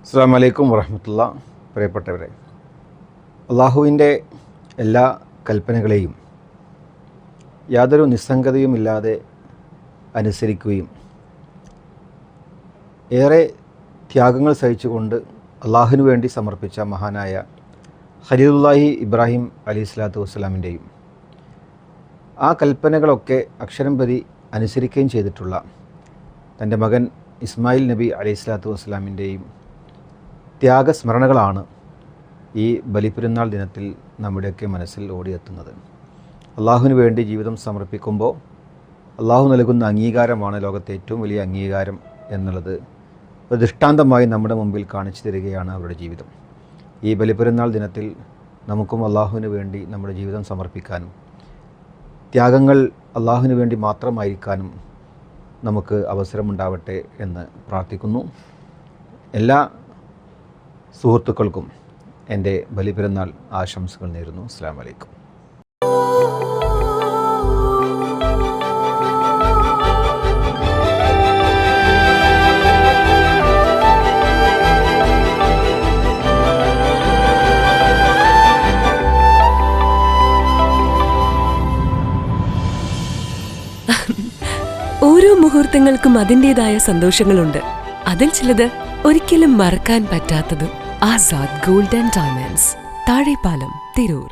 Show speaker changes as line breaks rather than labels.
അസ്സലാമു അലൈക്കും വറഹ്മത്തുള്ളാ. പ്രിയപ്പെട്ടവരെ, അള്ളാഹുവിൻ്റെ എല്ലാ കൽപ്പനകളെയും യാതൊരു നിസ്സംഗതയുമില്ലാതെ അനുസരിക്കുകയും ഏറെ ത്യാഗങ്ങൾ സഹിച്ചുകൊണ്ട് അള്ളാഹുവിനു വേണ്ടി സമർപ്പിച്ച മഹാനായ ഖലീലുല്ലാഹി ഇബ്രാഹിം അലൈഹി സ്വലാത്തു വസ്സലാമിൻ്റെയും ആ കൽപ്പനകളൊക്കെ അക്ഷരം പ്രതി അനുസരിക്കുകയും ചെയ്തിട്ടുള്ള തൻ്റെ മകൻ ഇസ്മായിൽ നബി അലൈഹി സ്വലാത്തു വസ്സലാമിൻ്റെയും ത്യാഗസ്മരണകളാണ് ഈ ബലിപ്പെരുന്നാൾ ദിനത്തിൽ നമ്മുടെയൊക്കെ മനസ്സിൽ ഓടിയെത്തുന്നത്. അള്ളാഹുവിന് വേണ്ടി ജീവിതം സമർപ്പിക്കുമ്പോൾ അള്ളാഹു നൽകുന്ന അംഗീകാരമാണ് ലോകത്തെ ഏറ്റവും വലിയ അംഗീകാരം എന്നുള്ളത് ഒരു ദൃഷ്ടാന്തമായി നമ്മുടെ മുമ്പിൽ കാണിച്ചു തരികയാണ് അവരുടെ ജീവിതം. ഈ ബലിപ്പെരുന്നാൾ ദിനത്തിൽ നമുക്കും അള്ളാഹുവിന് വേണ്ടി നമ്മുടെ ജീവിതം സമർപ്പിക്കാനും ത്യാഗങ്ങൾ അള്ളാഹുവിന് വേണ്ടി മാത്രമായിരിക്കാനും നമുക്ക് അവസരമുണ്ടാവട്ടെ എന്ന് പ്രാർത്ഥിക്കുന്നു. എല്ലാ സുഹൃത്തുക്കൾക്കും എൻ്റെ ബലിപ്പെരുന്നാൾ ആശംസകൾ നേരുന്നു. അസ്സലാമു അലൈക്കും.
ഓരോ മുഹൂർത്തങ്ങൾക്കും അതിൻ്റെതായ സന്തോഷങ്ങളുണ്ട്. അതിൽ ചിലത് ഒരിക്കലും മറക്കാൻ പറ്റാത്തതും. Azad gold and diamonds, Thazhepalam, Tirur.